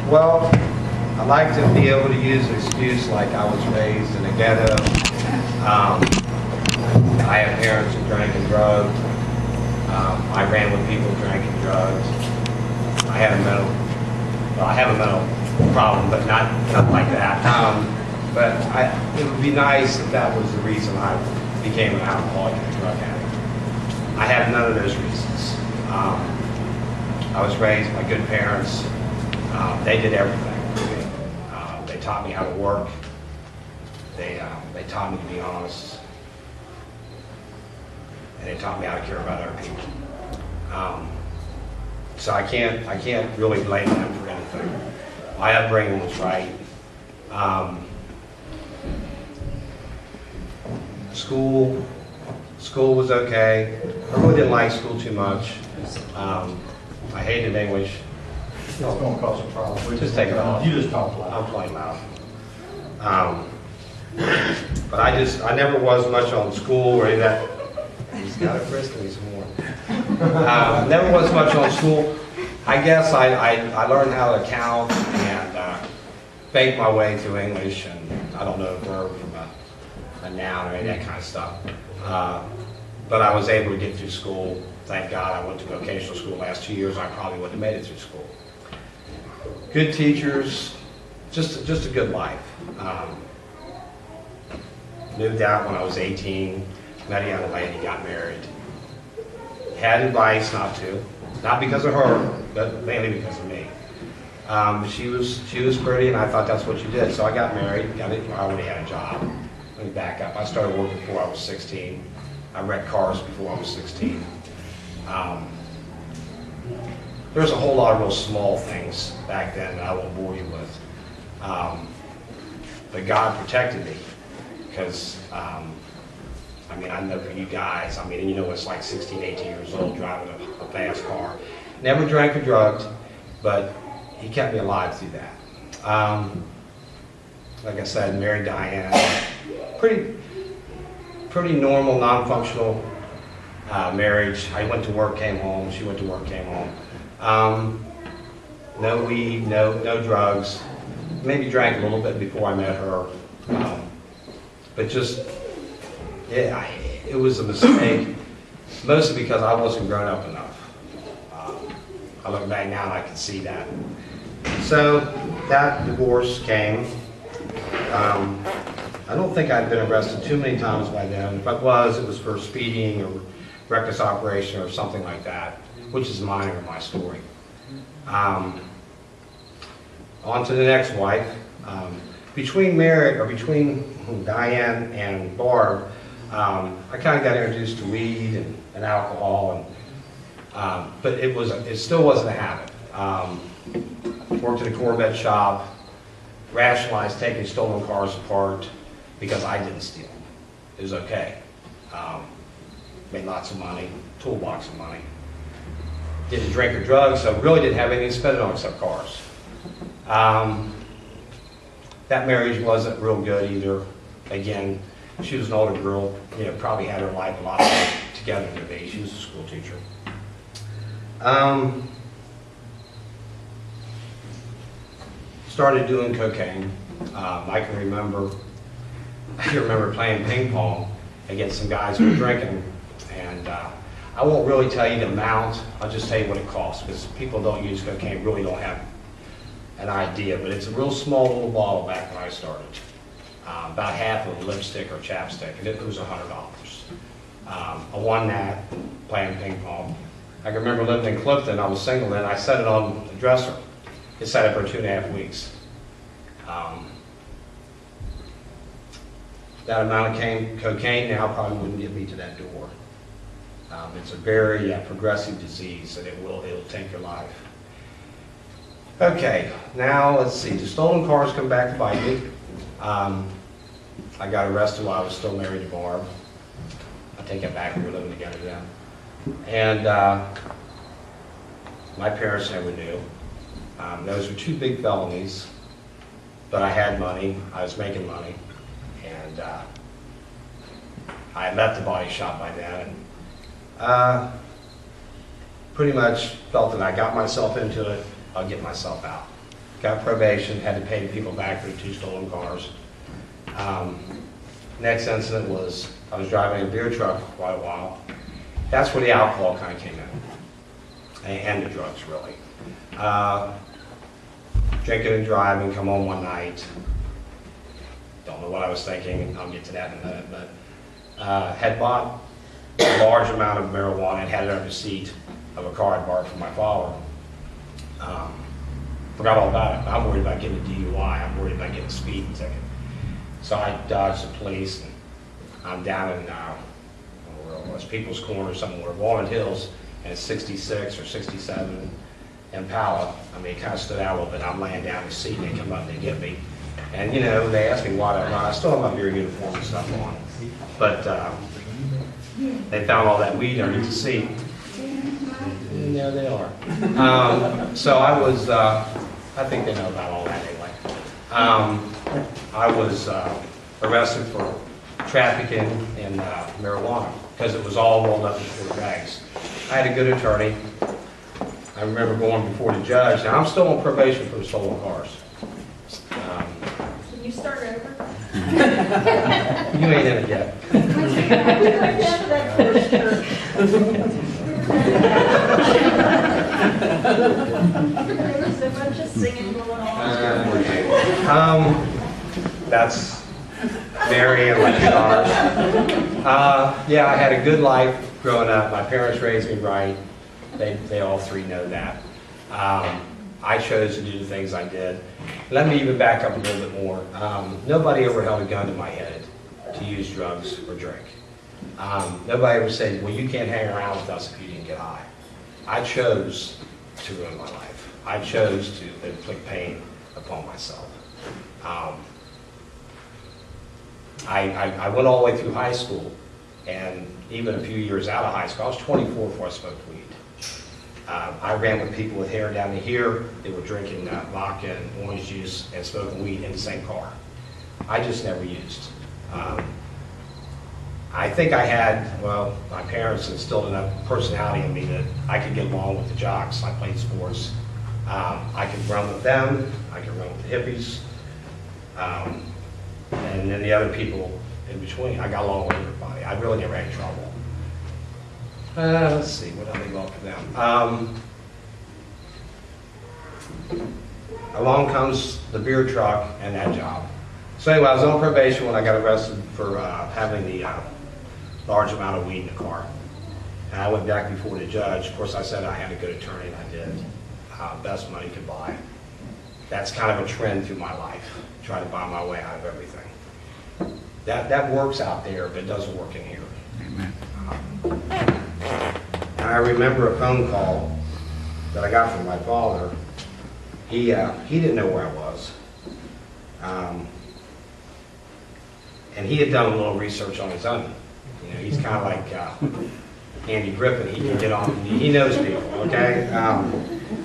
Well, I like to be able to use an excuse like I was raised in a ghetto. I have parents who drank and drove. I ran with people who drank and drugs. I have a mental problem, but not like that. But it would be nice if that was the reason I became an alcoholic and a drug addict. I have none of those reasons. I was raised by good parents. They did everything for me. They taught me how to work. They taught me to be honest. And they taught me how to care about other people. So I can't really blame them for anything. My upbringing was right. School was okay. I really didn't like school too much. I hated English. It's going to cause a problem. We Just take it off. You just talk loud. I'm playing loud. But I never was much on school or any of that. He's got to frisk me some more. Never was much on school. I guess I learned how to count and bake my way through English, and I don't know a verb from a noun or any of that kind of stuff. But I was able to get through school. Thank God I went to vocational school the last 2 years. I probably wouldn't have made it through school. Good teachers, just a good life. Moved out when I was 18, met a young lady, got married. Had advice not to, not because of her, but mainly because of me. She was pretty, and I thought that's what you did. So I got married. I already had a job. Let me back up. I started working before I was 16. I wrecked cars before I was 16. There's a whole lot of real small things back then that I won't bore you with. But God protected me because, I know for you guys, and you know it's like 16, 18 years old driving a fast car. Never drank or drugged, but He kept me alive through that. Like I said, married Diane, pretty normal, non-functional marriage. I went to work, came home. She went to work, came home. No weed, no drugs. Maybe drank a little bit before I met her. But it was a mistake, mostly because I wasn't grown up enough. I look back now and I can see that. So that divorce came. I don't think I'd been arrested too many times by then. If I was, it was for speeding or reckless operation or something like that, which is minor in my story. On to the next wife. Between Diane and Barb, I kind of got introduced to weed and alcohol, but it still wasn't a habit. Worked at a Corvette shop, rationalized taking stolen cars apart because I didn't steal. It was okay. Made lots of money, toolbox of money. Didn't drink or drugs, so really didn't have anything to spend it on except cars. That marriage wasn't real good either. Again, she was an older girl, probably had her life a lot more together than me. She was a school teacher. Started doing cocaine. I can remember playing ping pong against some guys who were drinking, and I won't really tell you the amount. I'll just tell you what it costs, because people don't use cocaine really don't have an idea, but it's a real small little bottle back when I started. About half of a lipstick or chapstick, and it was $100. I won that playing ping pong. I can remember living in Clifton. I was single then. I set it on the dresser. It sat up for 2.5 weeks. That amount of cocaine now probably wouldn't get me to that door. It's a very progressive disease, and it'll take your life. Okay, now let's see. The stolen cars come back to bite me. I got arrested while I was still married to Barb. I take it back, we were living together then. And my parents never knew. Those were 2 big felonies, but I had money, I was making money, and I had left the body shop by then, and pretty much felt that I got myself into it, I'll get myself out. got probation, had to pay the people back for the 2 stolen cars. Next incident was I was driving a beer truck for quite a while. That's where the alcohol kind of came in, and the drugs really. Drinking and driving, come home one night. Don't know what I was thinking. I'll get to that in a minute. But had bought a large amount of marijuana and had it under the seat of a car I borrowed from my father. Forgot all about it. I'm worried about getting a DUI. I'm worried about getting a speeding ticket. So I dodged the police, and I'm down in where it was, People's Corner somewhere, Walnut Hills, and it's 66 or 67 Impala. I mean, it kind of stood out a little bit. I'm laying down in the seat, and they come up and they get me. And, you know, they asked me why I still have my beer uniform and stuff on. But they found all that weed underneath the seat. And there they are. So I was, I think they know about all that anyway. I was arrested for trafficking in marijuana because it was all rolled up in 4 bags. I had a good attorney. I remember going before the judge. Now, I'm still on probation for the stolen cars. Can you start over? You ain't in it yet. There was a bunch of singing going on. That's Mary and my 2 daughters. Yeah, I had a good life growing up. My parents raised me right. They all 3 know that. I chose to do the things I did. Let me even back up a little bit more. Nobody ever held a gun to my head to use drugs or drink. Nobody ever said, well, you can't hang around with us if you didn't get high. I chose to ruin my life. I chose to inflict pain upon myself. I went all the way through high school, and even a few years out of high school, I was 24 before I smoked weed. I ran with people with hair down to here. They were drinking vodka and orange juice and smoking weed in the same car. I just never used. I think I had, well, my parents instilled enough personality in me that I could get along with the jocks. I played sports. I could run with them. I could run with the hippies. And then the other people in between. I got along with everybody. I really never had trouble. Let's see, what did I leave off for them? Along comes the beer truck and that job. So anyway, I was on probation when I got arrested for having the large amount of weed in the car. And I went back before the judge. Of course, I said I had a good attorney, and I did. Best money could buy. That's kind of a trend through my life, try to buy my way out of everything. That works out there, but it doesn't work in here. And I remember a phone call that I got from my father. He didn't know where I was. And he had done a little research on his own. You know, he's kind of like Andy Griffin. He can get on, he knows people, okay?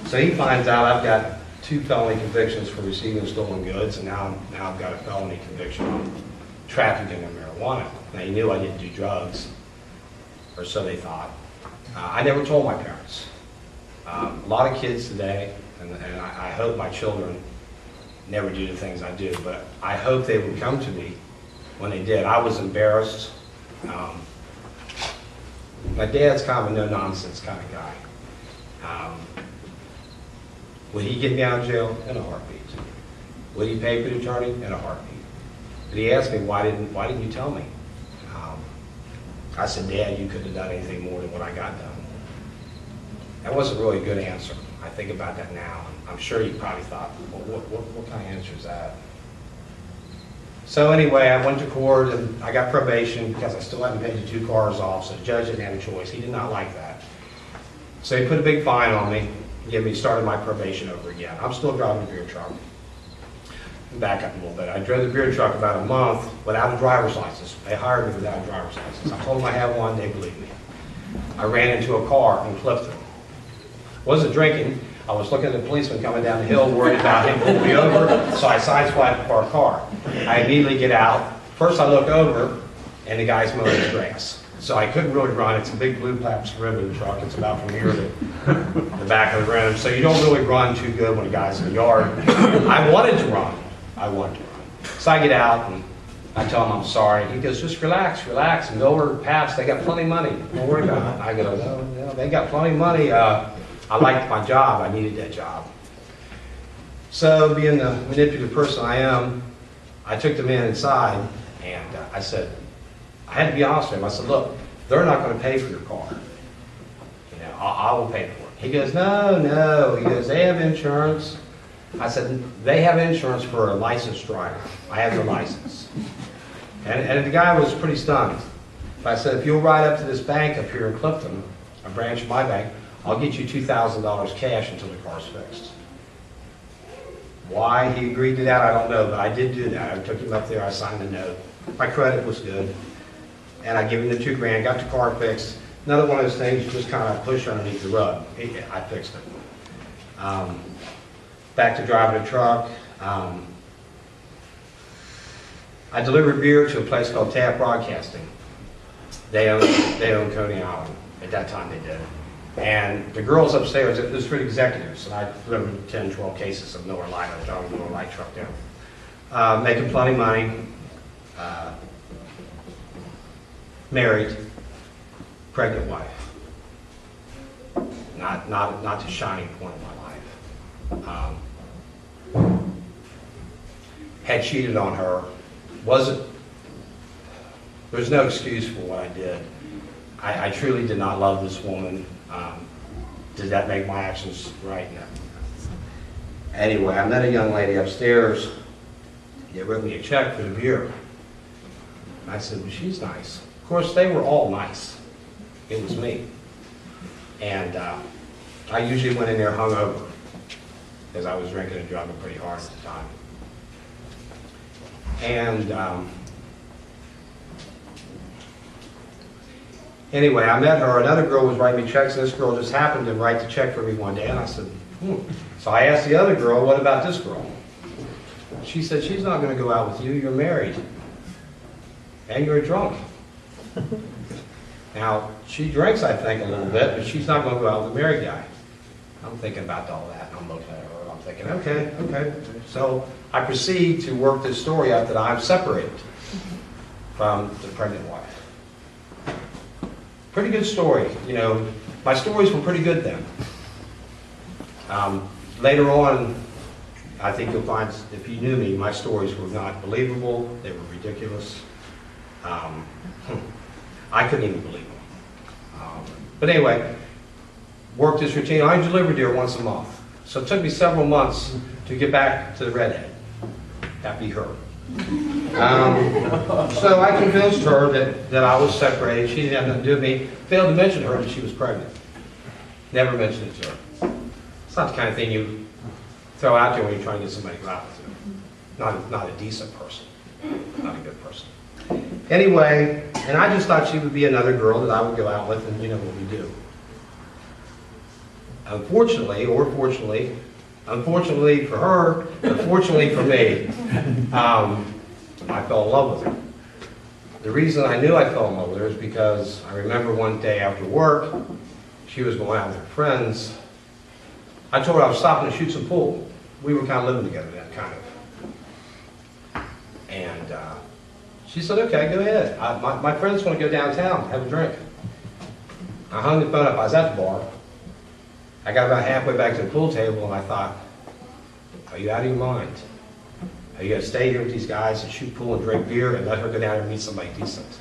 So he finds out I've got 2 felony convictions for receiving stolen goods, and now I've got a felony conviction on trafficking of marijuana. Now, he knew I didn't do drugs, or so they thought. I never told my parents. A lot of kids today, and I hope my children never do the things I do, but I hope they would come to me when they did. I was embarrassed. My dad's kind of a no-nonsense kind of guy. Would he get me out of jail? In a heartbeat. Would he pay for the attorney? In a heartbeat. But he asked me, why didn't you tell me? I said, Dad, you couldn't have done anything more than what I got done. That wasn't really a good answer. I think about that now. I'm sure you probably thought, well, what kind of answer is that? So anyway, I went to court and I got probation because I still hadn't paid the 2 cars off, so the judge didn't have a choice. He did not like that. So he put a big fine on me, started my probation over again. I'm still driving the beer truck. Back up a little bit. I drove the beer truck about a month without a driver's license. They hired me without a driver's license. I told them I had one, they believed me. I ran into a car in Clifton. Wasn't drinking. I was looking at the policeman coming down the hill, worried about him pulling me over, so I sideswiped our car. I immediately get out. First I look over, and the guy's mowing his grass. So I couldn't really run. It's a big blue Pabst ribbon truck. It's about from here to the back of the rim. So you don't really run too good when a guy's in the yard. I wanted to run. So I get out and I tell him I'm sorry. He goes, just relax, and go over to Pabst. They got plenty of money. Don't worry about it. I go, no, they got plenty of money. I liked my job. I needed that job. So being the manipulative person I am, I took the man inside and I said, I had to be honest with him. I said, look, they're not going to pay for your car. You know, I will pay for it. He goes, no. He goes, they have insurance. I said, they have insurance for a licensed driver. I have the license. And the guy was pretty stunned. But I said, if you'll ride up to this bank up here in Clifton, a branch of my bank, I'll get you $2,000 cash until the car's fixed. Why he agreed to that, I don't know, but I did do that. I took him up there, I signed the note. My credit was good. And I gave him the $2 grand, got the car fixed. Another one of those things you just kind of push underneath the rug. I fixed it. Back to driving a truck. I delivered beer to a place called Taft Broadcasting. They own Coney Island. At that time they did. And the girls upstairs, it was for the executives, and I delivered 10, 12 cases of Miller Lite. I was driving a Miller Lite truck down. Making plenty of money. Married. Pregnant wife. Not the shining point of my life. Had cheated on her. There's no excuse for what I did. I truly did not love this woman. Did that make my actions right? No. Anyway, I met a young lady upstairs. They wrote me a check for the beer. And I said, well, she's nice. Of course, they were all nice. It was me. And I usually went in there hungover because I was drinking and driving pretty hard at the time. And anyway, I met her. Another girl was writing me checks, and this girl just happened to write the check for me one day. And I said, So I asked the other girl, what about this girl? She said, she's not going to go out with you. You're married. And you're drunk. Now, she drinks, I think, a little bit, but she's not going to go out with a married guy. I'm thinking about all that. I'm looking at her. I'm thinking, okay. So I proceed to work this story out that I'm separated from the pregnant wife. Pretty good story. You know, my stories were pretty good then. Later on, I think you'll find, if you knew me, my stories were not believable. They were ridiculous. I couldn't even believe them. But anyway, worked this routine. I delivered there once a month. So it took me several months to get back to the redhead. That'd be her. So I convinced her that I was separated. She didn't have nothing to do with me. Failed to mention to her that she was pregnant. Never mentioned it to her. It's not the kind of thing you throw out there when you're trying to get somebody to go out with you. Not a decent person. Not a good person. Anyway, and I just thought she would be another girl that I would go out with, and you know what we do. Unfortunately, or fortunately, unfortunately for her, but fortunately for me, I fell in love with her. The reason I knew I fell in love with her is because I remember one day after work, she was going out with her friends. I told her I was stopping to shoot some pool. We were kind of living together then, kind of. And she said, okay, go ahead. My friends want to go downtown, have a drink. I hung the phone up. I was at the bar. I got about halfway back to the pool table, and I thought, are you out of your mind? Are you going to stay here with these guys and shoot pool and drink beer and let her go down and meet somebody decent?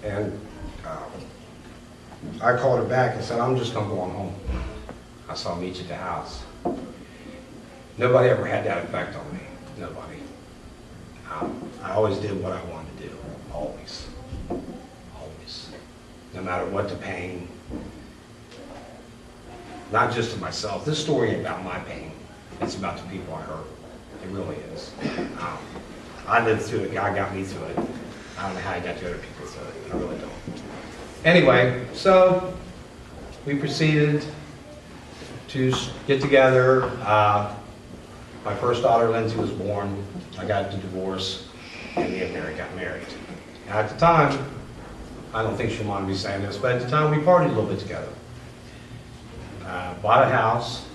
And I called her back and said, I'm just going to go on home. I saw meet you at the house. Nobody ever had that effect on me. Nobody. I always did what I wanted to do. Always. Always. No matter what the pain. Not just to myself. This story ain't about my pain. It's about the people I hurt. It really is. I lived through it. God got me through it. I don't know how I got the other people through it. I really don't. Anyway, so we proceeded to get together. My first daughter, Lindsay, was born. I got the divorce, and me and Mary got married. At the time, I don't think she'll mind me saying this, but at the time we partied a little bit together. Bought a house,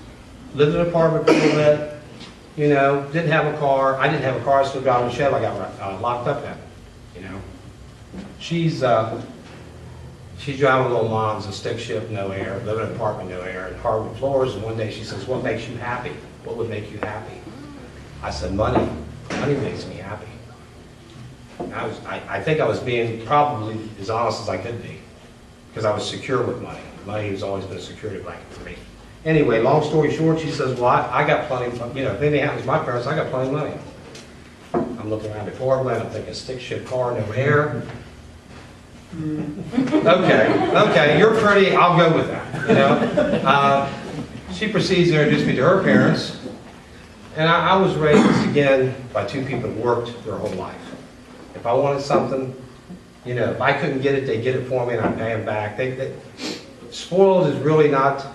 lived in an apartment for a little bit, you know, didn't have a car. I didn't have a car, I still got in the shed I got locked up in, you know. She's driving a little Mons, a stick shift, no air, living in an apartment, no air, and hardwood floors, and one day she says, what makes you happy? What would make you happy? I said, money. Money makes me happy. I think I was being probably as honest as I could be, because I was secure with money. Money has always been a security blanket for me. Anyway, long story short, she says, well, I got plenty of, you know, if anything happens to my parents, I got plenty of money. I'm looking around before I went, I'm thinking stick shift car, no air. Okay, you're pretty, I'll go with that, you know. She proceeds to introduce me to her parents, and I was raised, again, by two people that worked their whole life. If I wanted something, you know, if I couldn't get it, they get it for me and I pay them back. Spoiled is really not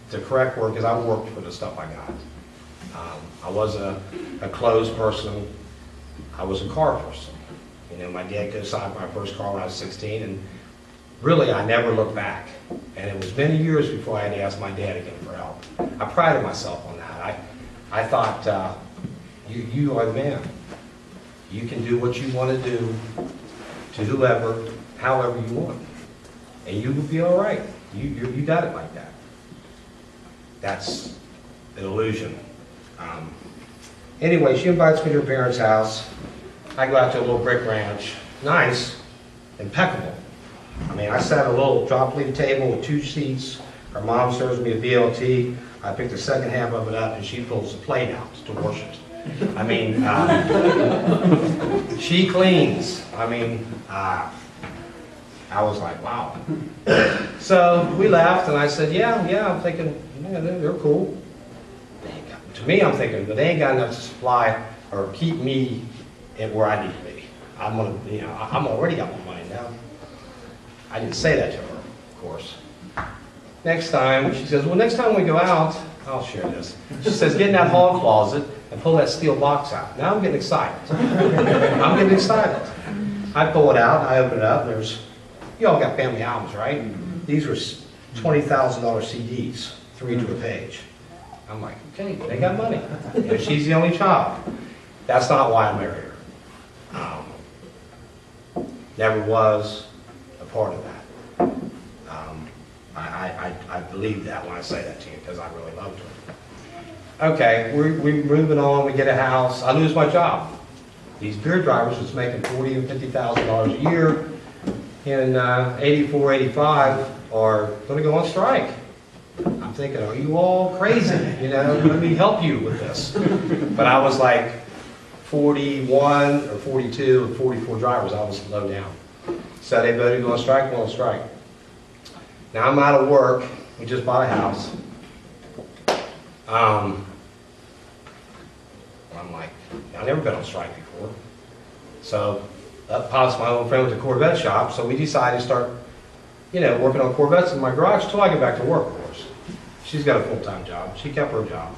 the correct word, because I worked for the stuff I got. I wasn't a clothes person, I was a car person. You know, my dad co-signed my first car when I was 16, and really I never looked back. And it was many years before I had to ask my dad again for help. I prided myself on that. I thought, you are the man. You can do what you want to do to whoever, however you want. And you will be all right. You got it like that. That's an illusion. Anyway, she invites me to her parents' house. I go out to a little brick ranch. Nice, impeccable. I mean, I sat at a little drop-leaf table with 2 seats. Her mom serves me a BLT. I pick the second half of it up, and she pulls the plate out to wash it. I mean, she cleans. I mean, I was like, wow. So we laughed, and I said, yeah, I'm thinking, yeah, they're cool. To me, I'm thinking, but they ain't got enough to supply or keep me at where I need to be. I'm gonna, you know, I'm already got my money now. I didn't say that to her, of course. Next time, she says, well, next time we go out, I'll share this. She says, get in that hall closet and pull that steel box out. Now I'm getting excited. I'm getting excited. I pull it out, I open it up, there's, you all got family albums, right? These were $20,000 CDs, 3 to a page. I'm like, okay, they got money. And she's the only child. That's not why I married her. Never was a part of that. I believe that when I say that to you, because I really loved her. Okay, we're moving on, we get a house, I lose my job. These beer drivers was making $40,000 and $50,000 a year in 84, 85 are going to go on strike. I'm thinking, are you all crazy? You know, let me help you with this. But I was like 41 or 42 and 44 drivers, I was low down. So they voted to go on strike, go on strike. Now I'm out of work, we just bought a house. I'm like, I've never been on strike before. So up pops my old friend with the Corvette shop, so we decided to start, you know, working on Corvettes in my garage until I get back to work, of course. She's got a full-time job. She kept her job.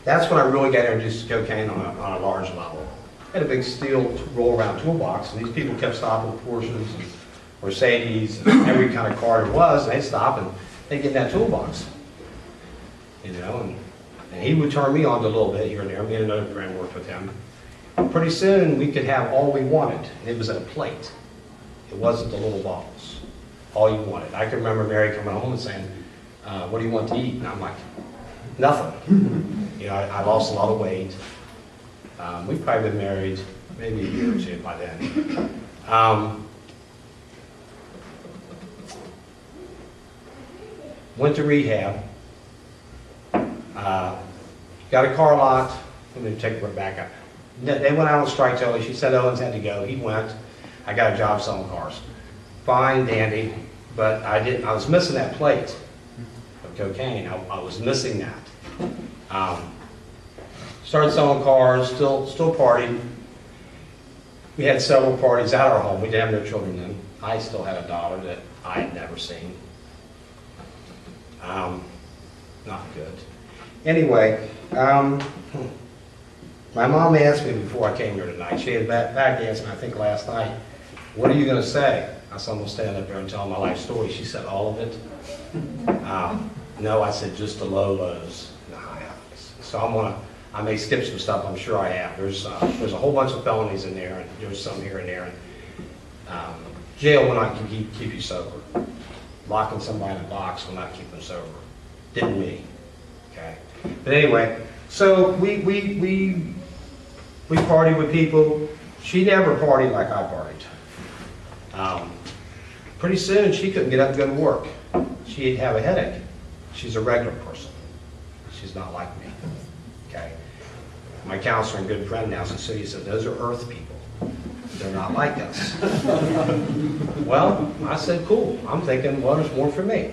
That's when I really got introduced to cocaine on a large level. I had a big steel roll-around toolbox, and these people kept stopping with Porsches and Mercedes and every kind of car there was, and they'd stop and they'd get in that toolbox. You know, and he would turn me on to a little bit here and there. Me and another friend worked with him. Pretty soon we could have all we wanted, and it was at a plate. It wasn't the little bottles. All you wanted. I can remember Mary coming home and saying, what do you want to eat? And I'm like, nothing. You know, I lost a lot of weight. We've probably been married maybe a year or 2 by then. Went to rehab. Got a car lot. Let me take it back up. They went out on strike totally. She said Owens had to go. He went. I got a job selling cars. Fine, dandy, but I was missing that plate of cocaine. I was missing that. Started selling cars, still partying. We had several parties at our home. We didn't have no children then. I still had a daughter that I had never seen. Not good. Anyway, My mom asked me before I came here tonight, she had back asked me, I think last night, what are you going to say? I said, I'm going to stand up there and tell my life story. She said, all of it? No, I said, just the low lows and the high highs. So I may skip some stuff, I'm sure I have. There's a whole bunch of felonies in there, and there's some here and there. And, jail will not keep you sober. Locking somebody in a box will not keep them sober. Didn't me. Okay? But anyway, so we partied with people. She never partied like I partied. Pretty soon, she couldn't get up and go to work. She'd have a headache. She's a regular person. She's not like me. Okay? My counselor and good friend now said, he said, those are earth people. They're not like us. Well, I said, cool. I'm thinking, well, there's more for me.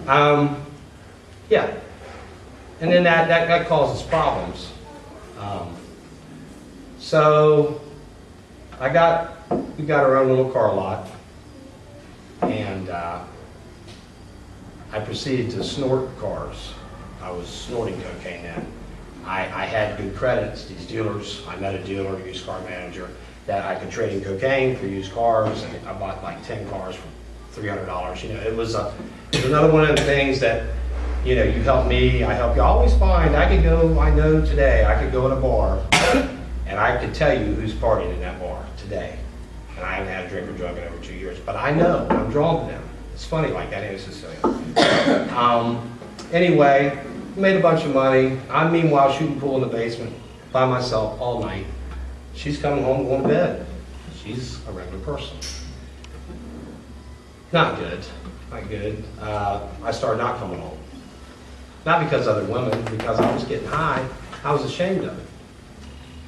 Yeah. And then that causes problems. So we got our own little car lot, and I proceeded to snort cars. I was snorting cocaine then. I had good credits. These dealers, I met a dealer, a used car manager, that I could trade in cocaine for used cars, and I bought like 10 cars for $300. You know, it was another one of the things that, you know, you help me, I help you. I always find I know today, I could go in a bar, and I could tell you who's partying in that bar today. And I haven't had a drink or drug in over 2 years, but I know, I'm drawn to them. It's funny like that, ain't it, Cecilia? Anyway, made a bunch of money. I'm meanwhile shooting pool in the basement by myself all night. She's coming home going to bed. She's a regular person. Not good, not good. I started not coming home. Not because of other women, because I was getting high. I was ashamed of it.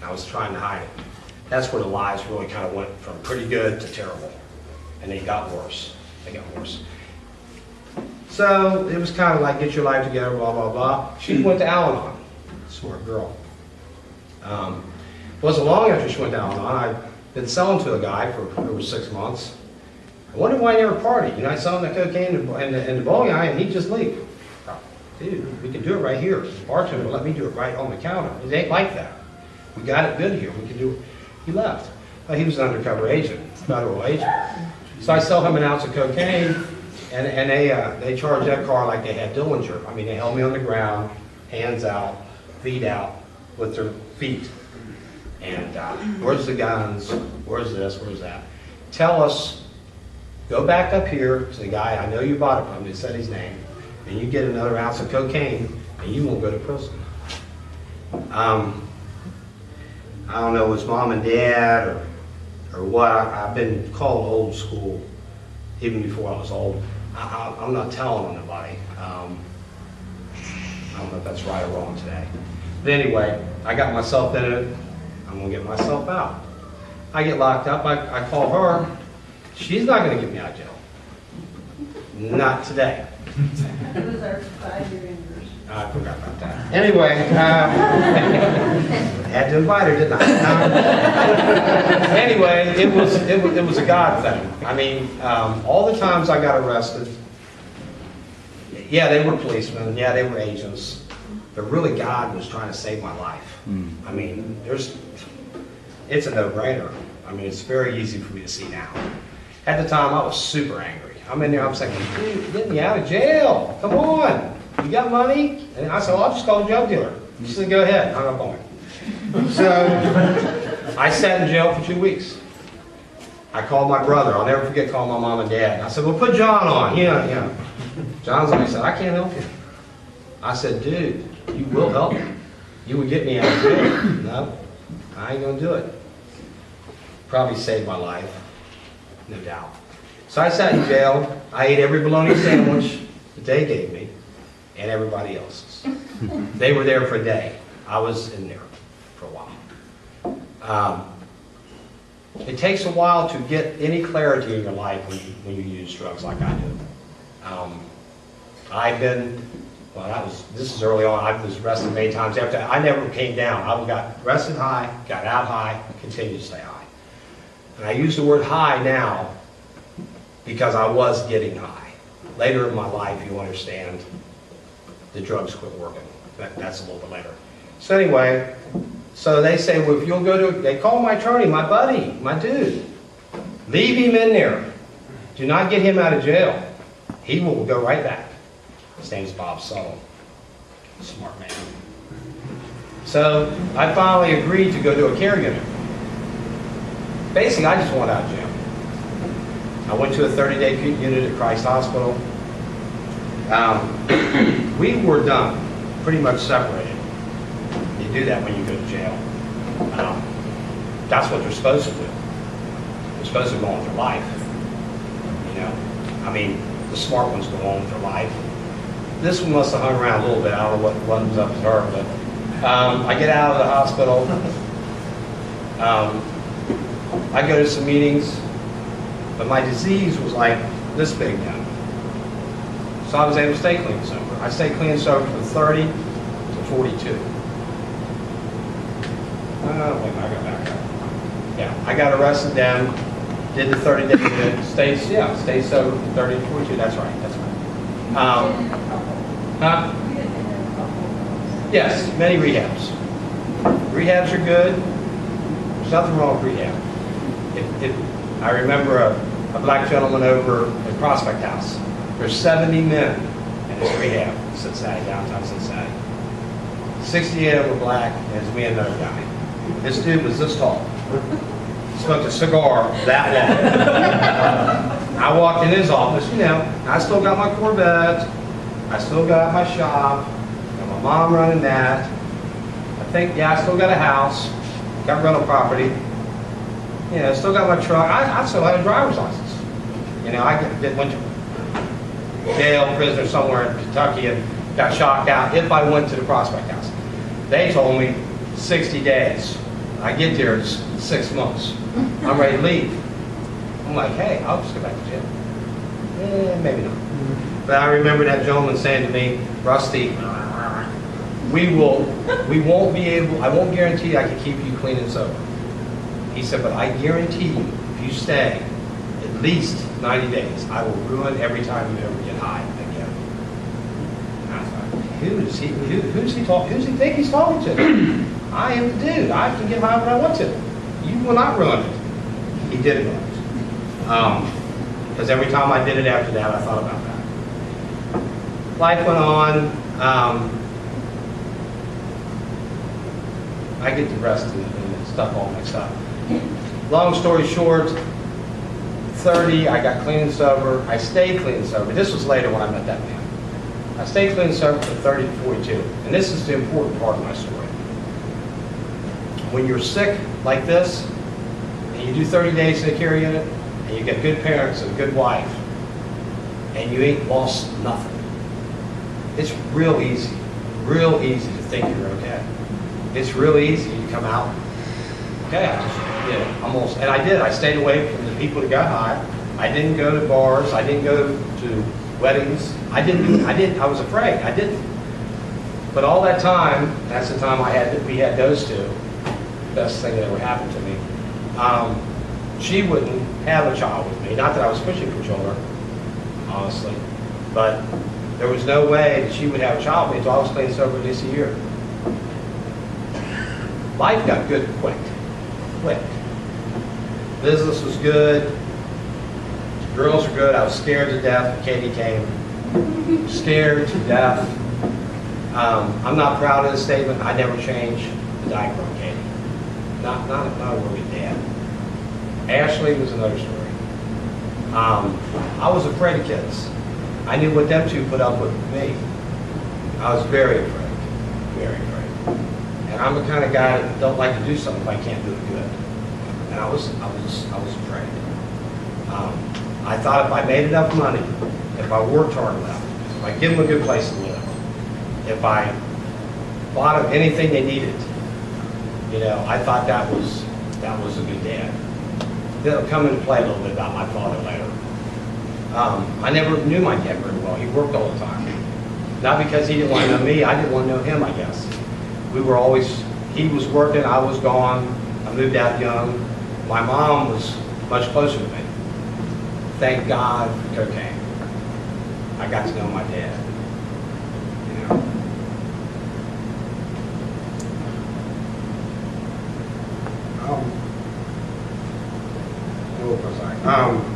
I was trying to hide it. That's where the lies really kind of went from pretty good to terrible. And they got worse. They got worse. So it was kind of like, get your life together, blah, blah, blah. She went to Al-Anon. Smart girl. Wasn't long after she went to Al-Anon. I'd been selling to a guy for over 6 months. I wondered why I never partied. You know, I'd sell him the cocaine and the bowling alley, and he'd just leave. Dude, we can do it right here. The bartender let me do it right on the counter. It ain't like that. We got it good here. We can do it. He left. Well, he was an undercover agent, federal agent. So I sell him an ounce of cocaine, and they charged that car like they had Dillinger. I mean, they held me on the ground, hands out, feet out, with their feet. And where's the guns? Where's this? Where's that? Tell us, go back up here to the guy I know you bought it from, they said his name, and you get another ounce of cocaine, and you won't go to prison. I don't know, it's mom and dad or what. I've been called old school even before I was old. I'm not telling on nobody. I don't know if that's right or wrong today. But anyway, I got myself in it. I'm going to get myself out. I get locked up. I call her. She's not going to get me out of jail. Not today. It was our 5-year anniversary. I forgot about that. Anyway, had to invite her, didn't I? Anyway, it was a God thing. I mean, all the times I got arrested, yeah, they were policemen, yeah, they were agents, but really God was trying to save my life. I mean, it's a no-brainer. I mean, it's very easy for me to see now. At the time, I was super angry. I'm in there, I'm saying, dude, get me out of jail. Come on. You got money? And I said, well, I'll just call a drug dealer. She said, go ahead. Hung up on me. So I sat in jail for 2 weeks. I called my brother. I'll never forget calling my mom and dad. I said, well, put John on. Yeah. John's on. He said, I can't help you. I said, dude, you will help me. You would get me out of jail. No, I ain't going to do it. Probably saved my life. No doubt. So I sat in jail. I ate every bologna sandwich that they gave me and everybody else's. They were there for a day. I was in there for a while. It takes a while to get any clarity in your life when you use drugs like I do. This is early on. I was arrested many times after. I never came down. I got arrested high, got out high, continued to stay high. And I use the word high now because I was getting high. Later in my life, you understand, the drugs quit working. That's a little bit later. So anyway, So they say, well, if you'll go to, they call my attorney, my buddy, my dude. Leave him in there. Do not get him out of jail. He will go right back. His name's Bob Suttle. Smart man. So I finally agreed to go to a care unit. Basically, I just want out of jail. I went to a 30-day unit at Christ Hospital. We were done, pretty much separated. You do that when you go to jail. That's what they're supposed to do. They're supposed to go on with their life. You know, I mean, the smart ones go on with their life. This one must have hung around a little bit. I don't know what was up with her, but I get out of the hospital. I go to some meetings, but my disease was like this big now. So I was able to stay clean and sober. I stayed clean and sober from 30 to 42. Wait, I got back up. Yeah, I got arrested then, did the 30-day unit, stayed sober from 30 to 42. That's right, that's right. Huh? Yes, many rehabs. Rehabs are good. There's nothing wrong with rehab. I remember a black gentleman over at Prospect House. There's 70 men in this rehab in Cincinnati, downtown Cincinnati. 68 of them were black, and there's me and another guy. This dude was this tall. Smoked a cigar that long. I walked in his office, you know, I still got my Corvette, I still got my shop, got my mom running that. I still got a house, got rental property. You know, still got my truck. I still had a driver's license. You know, I went to jail, prisoner somewhere in Kentucky and got shocked out if I went to the Prospect House. They told me 60 days. I get there, it's 6 months. I'm ready to leave. I'm like, hey, I'll just go back to jail. Maybe not. But I remember that gentleman saying to me, Rusty, I won't guarantee I can keep you clean and sober. He said, but I guarantee you, if you stay at least 90 days, I will ruin every time you ever get high again. And I thought, who's he think he's talking to? I am the dude. I can get high when I want to. You will not ruin it. He did ruin it. Because every time I did it after that, I thought about that. Life went on. I get the rest of the stuff all mixed up. Long story short, 30, I got clean and sober. I stayed clean and sober. This was later when I met that man. I stayed clean and sober from 30 to 42. And this is the important part of my story. When you're sick like this, and you do 30 days in a care unit, and you get good parents and a good wife, and you ain't lost nothing, it's real easy to think you're okay. It's real easy to come out, okay, and I did. I stayed away from the people that got high. I didn't go to bars. I didn't go to weddings. I was afraid. I didn't. But all that time, that's the time we had those two. Best thing that ever happened to me. She wouldn't have a child with me. Not that I was pushing for children, honestly. But there was no way that she would have a child with me until I was clean and sober at least a year. Life got good quick. Business was good. Girls were good. I was scared to death when Katie came. Scared to death. I'm not proud of this statement. I never changed the diaper on Katie. Not a really good dad. Ashley was another story. I was afraid of kids. I knew what them two put up with me. I was very afraid. Very afraid. And I'm the kind of guy that don't like to do something if I can't do it good. And I was afraid. I thought if I made enough money, if I worked hard enough, if I give them a good place to live, if I bought them anything they needed, you know, I thought that was a good dad. That'll come into play a little bit about my father later. I never knew my dad very well. He worked all the time. Not because he didn't want to know me, I didn't want to know him, I guess. He was working, I was gone, I moved out young. My mom was much closer to me. Thank God for cocaine. I got to know my dad. You know.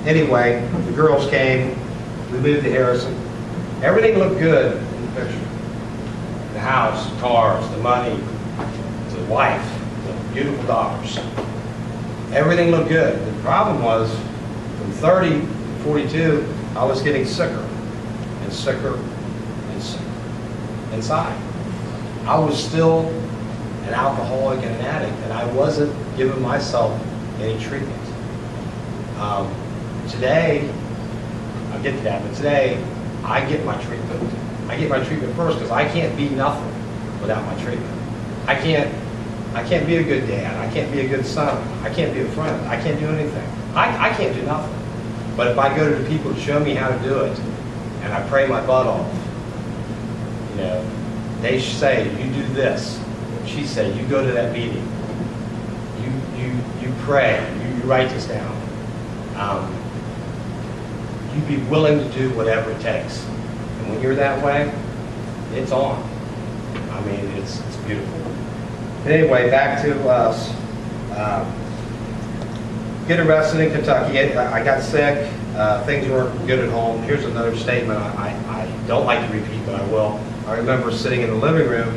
Anyway, the girls came, we moved to Harrison. Everything looked good in the picture. The house, the cars, the money, the wife, the beautiful daughters. Everything looked good. The problem was, from 30 to 42, I was getting sicker and sicker and sicker inside. I was still an alcoholic and an addict, and I wasn't giving myself any treatment. Today, I'll get to that, but today, I get my treatment. I get my treatment first because I can't be nothing without my treatment. I can't be a good dad. I can't be a good son. I can't be a friend. I can't do anything. I can't do nothing. But if I go to the people to show me how to do it, and I pray my butt off, you know, they say, you do this. She said, you go to that meeting. You pray. You write this down. You be willing to do whatever it takes. And when you're that way, it's on. I mean, it's beautiful. But anyway, back to us. Get arrested in Kentucky. I got sick. Things weren't good at home. Here's another statement I don't like to repeat, but I will. I remember sitting in the living room,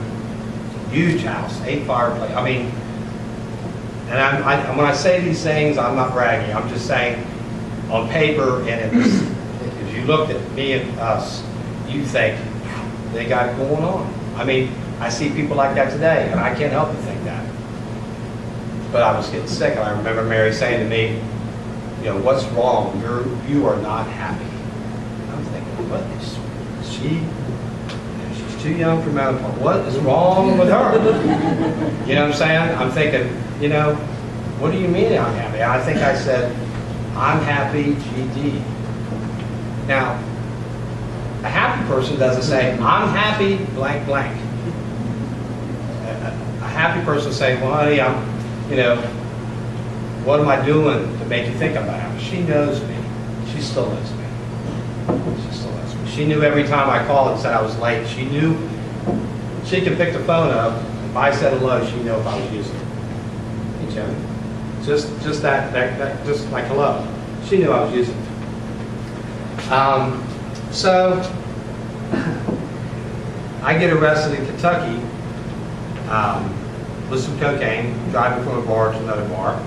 huge house, 8 fireplace. I mean, and when I say these things, I'm not bragging. I'm just saying, on paper, and if you looked at me and us, you think, they got it going on. I mean, I see people like that today, and I can't help but think that. But I was getting sick, and I remember Mary saying to me, you know, what's wrong? You are not happy. And I'm thinking, what is she? She's too young for menopause. What is wrong with her? You know what I'm saying? I'm thinking, you know, what do you mean I'm happy? I think I said, I'm happy, GD. Now, a happy person doesn't say, I'm happy, blank, blank. A happy person say, well, honey, you know, what am I doing to make you think I'm happy? She knows me. She still knows me. She still knows me. She knew every time I called and said I was late. She knew she could pick the phone up. If I said hello, she knew if I was using it. Hey, Jimmy. Just that, just like hello. She knew I was using it. So, I get arrested in Kentucky with some cocaine, driving from a bar to another bar.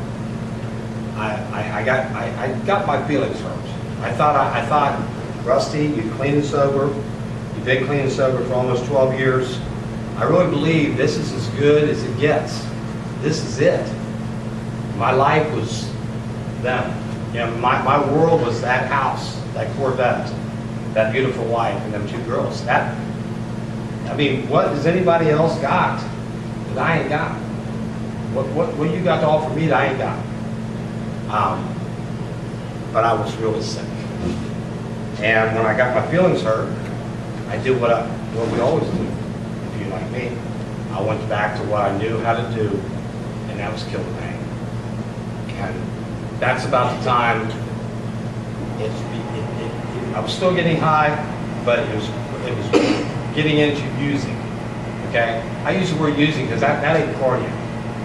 I got my feelings hurt. I thought, Rusty, you've clean and sober. You've been clean and sober for almost 12 years. I really believe this is as good as it gets. This is it. My life was them. You know, my world was that house, that Corvette, that beautiful wife, and them 2 girls. I mean, what does anybody else got that I ain't got? What you got to offer me that I ain't got? But I was really sick. And when I got my feelings hurt, I did what we always do. If you like me, I went back to what I knew how to do, and that was kill the pain. And that's about the time I was still getting high, but it was getting into using. Okay, I use the word using because that ain't cardio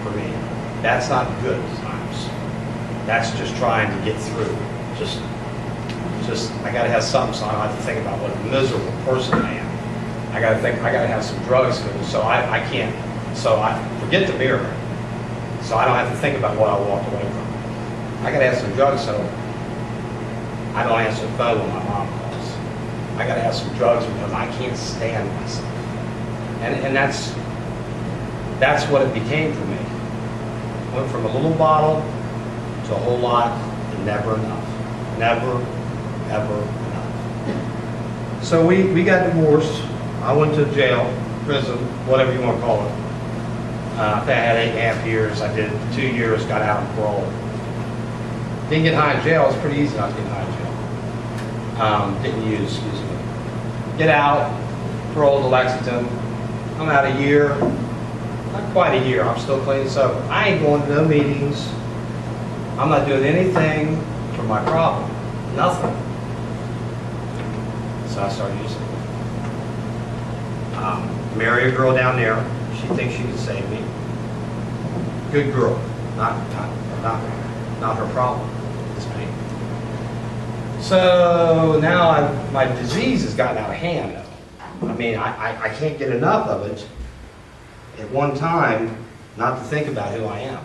for me. That's not good times. That's just trying to get through. Just I got to have something so I don't have to think about what a miserable person I am. I got to have some drugs so I can't. So I forget the mirror. So I don't have to think about what I walked away from. I got to have some drugs so I don't answer the phone when my mom calls. I got to have some drugs because I can't stand myself. And that's what it became for me. Went from a little bottle to a whole lot and never enough. Never, ever enough. So we got divorced. I went to jail, prison, whatever you want to call it. I think I had 8.5 years. I did 2 years, got out on parole. Didn't get high in jail. It's pretty easy not to get high in jail. Didn't use, excuse me. Get out, parole to Lexington. I'm out a year. Not quite a year. I'm still clean and sober. I ain't going to no meetings. I'm not doing anything for my problem. Nothing. So I started using it. Marry a girl down there. She thinks she can save me. Good girl. Not her problem. It's me. So now my disease has gotten out of hand though. I mean, I can't get enough of it at one time not to think about who I am.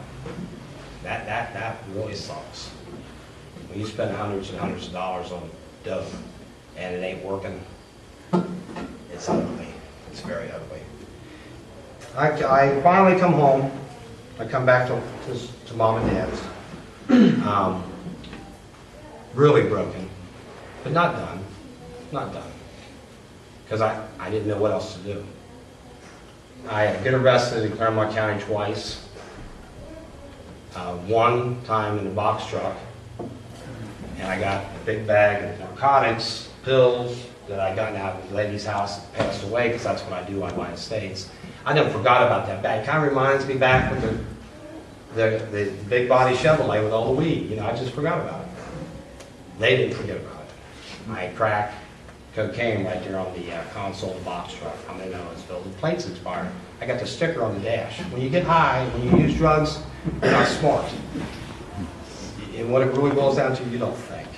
That really sucks. When you spend hundreds and hundreds of dollars on dope and it ain't working, it's ugly. It's very ugly. I finally come home. I come back to mom and dad's. Really broken, but not done. Not done. Because I didn't know what else to do. I get arrested in Claremont County twice. One time in a box truck, and I got a big bag of narcotics, pills that I got out of the lady's house that passed away, because that's what I do on my estates. I never forgot about that bag. It kind of reminds me back with the big body Chevrolet with all the weed. You know, I just forgot about it. They didn't forget about it. I had crack cocaine right there on the console of the box truck. I mean, no, it's filled. The plate's expired. I got the sticker on the dash. When you get high, when you use drugs, you're not smart. And what it really boils down to, you don't think.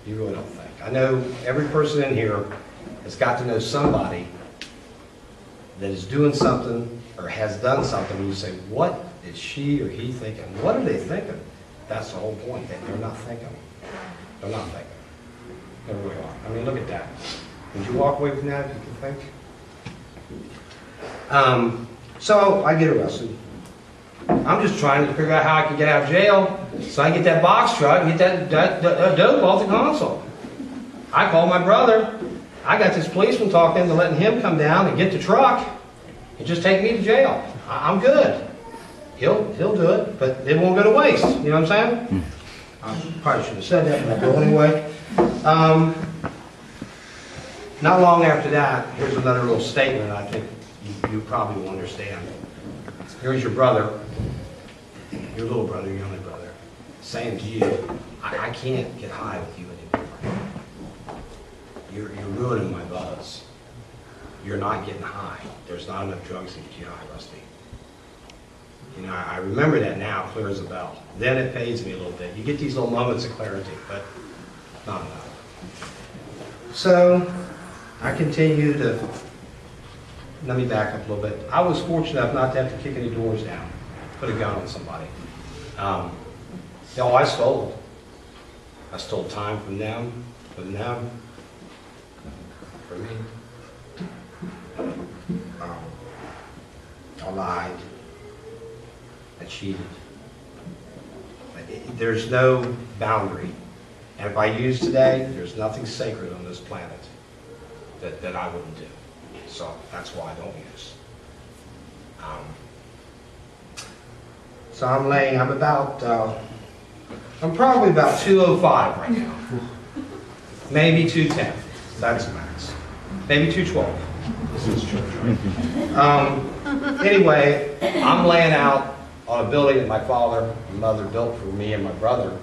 You really don't think. I know every person in here has got to know somebody that is doing something or has done something, and you say, what is she or he thinking? What are they thinking? That's the whole point. They're not thinking. They're not thinking. They really are. I mean, look at that. Would you walk away from that if you could think? So I get arrested. I'm just trying to figure out how I can get out of jail so I can get that box truck and get that dope off the console. I call my brother. I got this policeman talking to letting him come down and get the truck and just take me to jail. I'm good. He'll do it, but it won't go to waste. You know what I'm saying? I probably should have said that, but I will anyway. Not long after that, here's another little statement I think you probably will understand. Here's your brother, your little brother, your younger brother, saying to you, I can't get high with you anymore. You're ruining my buzz. You're not getting high. There's not enough drugs to get you high, Rusty. You know, I remember that now, clear as a bell. Then it fades me a little bit. You get these little moments of clarity, but not enough. So, I continue to, let me back up a little bit. I was fortunate enough not to have to kick any doors down, put a gun on somebody. I stole. I stole time from them, for me. I lied. I cheated. There's no boundary. And if I use today, there's nothing sacred on this planet that I wouldn't do. So that's why I don't use. So I'm probably about 205 right now. Maybe 210. That's max. Maybe 212. This is church, right? Anyway, I'm laying out on a building that my father and mother built for me and my brother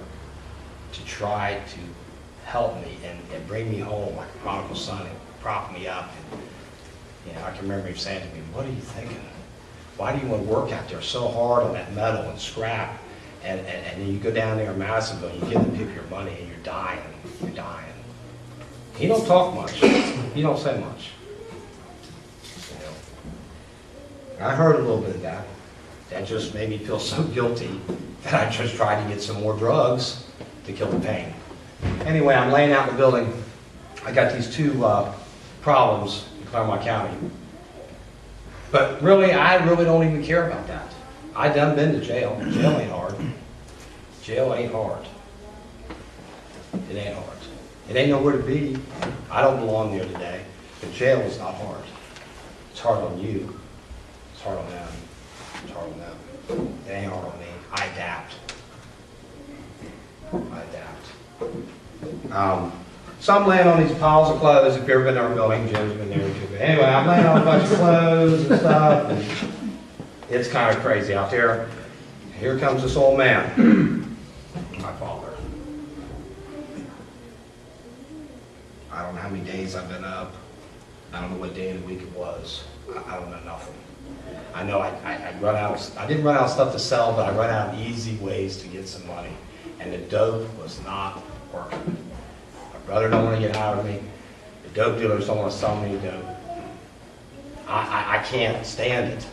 to try to help me and bring me home like a prodigal son and prop me up. And, you know, I can remember him saying to me, what are you thinking? Why do you want to work out there so hard on that metal and scrap? And then you go down there in Madisonville and you give the people your money and you're dying. You're dying. He don't talk much. He don't say much. You know? I heard a little bit of that. That just made me feel so guilty that I just tried to get some more drugs to kill the pain. Anyway, I'm laying out in the building. I got these two problems in Claremont County. But really, I really don't even care about that. I done been to jail. Jail ain't hard. Jail ain't hard. It ain't hard. It ain't nowhere to be. I don't belong there today. But jail is not hard. It's hard on you. It's hard on them. It's hard on them. It ain't hard on me. I adapt. So I'm laying on these piles of clothes. If you've ever been to our building, Jim's been there too. But anyway, I'm laying on a bunch of clothes and stuff. And it's kind of crazy out there. Here comes this old man, my father. I don't know how many days I've been up. I don't know what day of the week it was. I don't know nothing. I know I run out of, I didn't run out of stuff to sell, but I run out of easy ways to get some money. And the dope was not working. Brother don't want to get high with me. The dope dealers don't want to sell me dope. I can't stand it.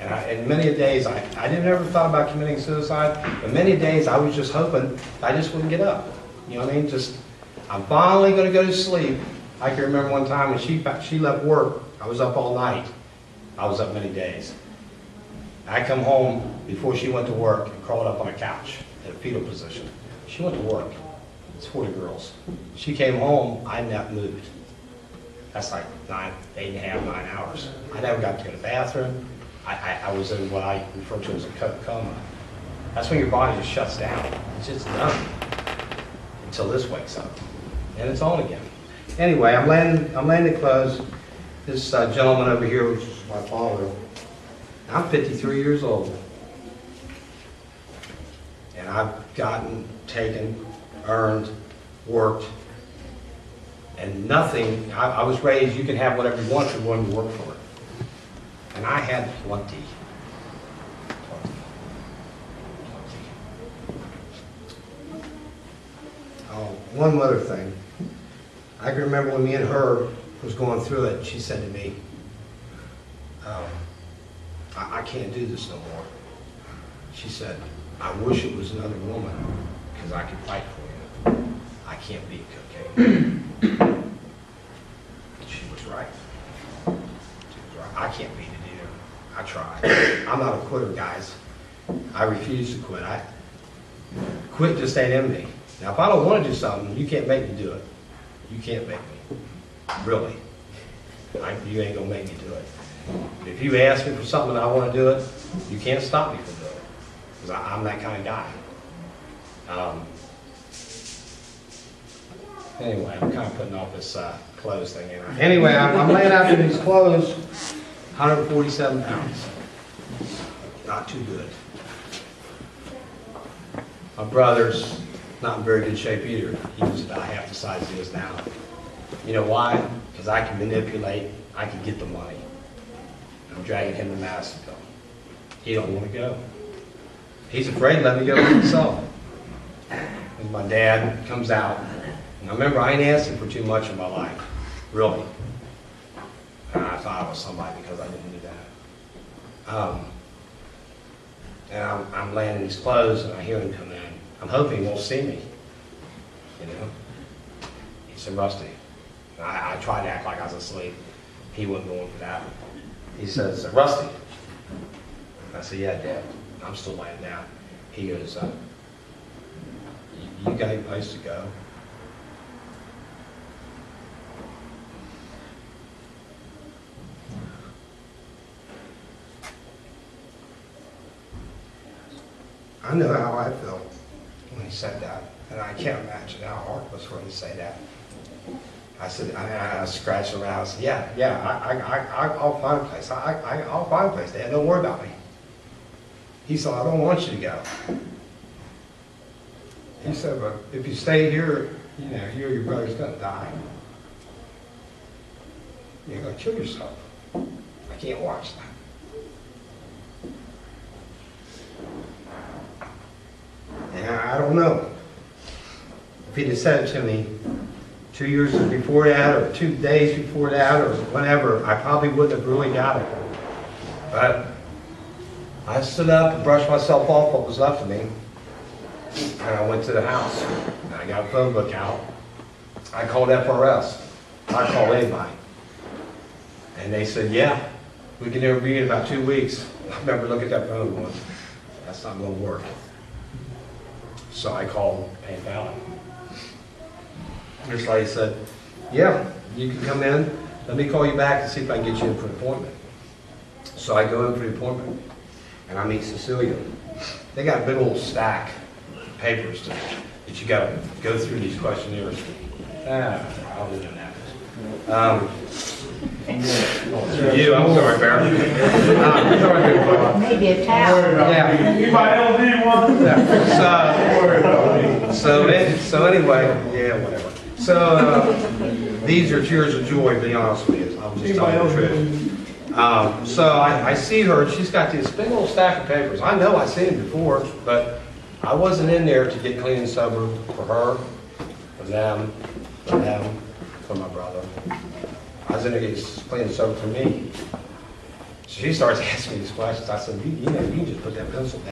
And many a days, I didn't ever thought about committing suicide, but many days I was just hoping I just wouldn't get up. You know what I mean? Just, I'm finally going to go to sleep. I can remember one time when she left work, I was up all night. I was up many days. I come home before she went to work and crawled up on a couch in a fetal position. She went to work. It's 40 girls. She came home, I never moved. That's like 8.5, 9 hours. I never got to go to the bathroom. I was in what I refer to as a coma. That's when your body just shuts down. It's just done until this wakes up, and it's on again. Anyway, I'm landing close. This gentleman over here, which is my father, I'm 53 years old, and I've gotten, taken, earned, worked, and nothing. I was raised, you can have whatever you want if you're willing to work for it. And I had plenty. Oh, one other thing. I can remember when me and her was going through it, she said to me, I can't do this no more. She said, I wish it was another woman because I could fight for you. I can't beat cocaine. She was right. I can't beat it either. I tried. I'm not a quitter, guys. I refuse to quit. Quit just ain't in me. Now, if I don't want to do something, you can't make me do it. You can't make me. Really. You ain't going to make me do it. If you ask me for something and I want to do it, you can't stop me from doing it. Because I'm that kind of guy. Anyway, I'm kind of putting off this clothes thing. Anyway, I'm laying out in these clothes, 147 pounds. Not too good. My brother's not in very good shape either. He was about half the size he is now. You know why? Because I can manipulate, I can get the money. I'm dragging him to Madisonville. He don't want to go. He's afraid to let me go by himself. And my dad comes out. And I remember I ain't asking for too much in my life, really. And I thought I was somebody because I didn't do that. And I'm laying in these clothes and I hear him come in. I'm hoping he won't see me, you know. He said, Rusty. And I tried to act like I was asleep. He wasn't going for that. He says, Rusty. And I said, yeah, Dad. I'm still laying down. He goes, you got any place to go? I know how I felt when he said that, and I can't imagine how hard it was for him to say that. I said, I scratched around. I said, yeah, I'll find a place. I'll find a place, Dad. Don't worry about me. He said, I don't want you to go. He said, but if you stay here, you know, you or your brother's going to die. You're going to kill yourself. I can't watch that. And I don't know. If he'd have said it to me 2 years before that, or 2 days before that, or whenever, I probably wouldn't have really got it. But I stood up and brushed myself off what was left of me, and I went to the house. And I got a phone book out. I called FRS. I called anybody. And they said, yeah, we can interview in about 2 weeks. I remember looking at that phone going, that's not going to work. So I called Payne Valley. This lady said, yeah, you can come in. Let me call you back and see if I can get you in for an appointment. So I go in for the appointment, and I meet Cecilia. They got a big old stack of papers that you got to go through these questionnaires. I'll do that. You, I'm sorry, Barry. Maybe a towel. Yeah. Anybody else need one? Yeah. So anyway, yeah, whatever. So these are tears of joy, to be honest with you. I'm just telling you the truth. So I see her, and she's got this big old stack of papers. I know I've seen them before, but I wasn't in there to get clean and sober for her, for them, for them, for my brother. I was in there explaining something to me. She starts asking me these questions. I said, you know, you can just put that pencil down.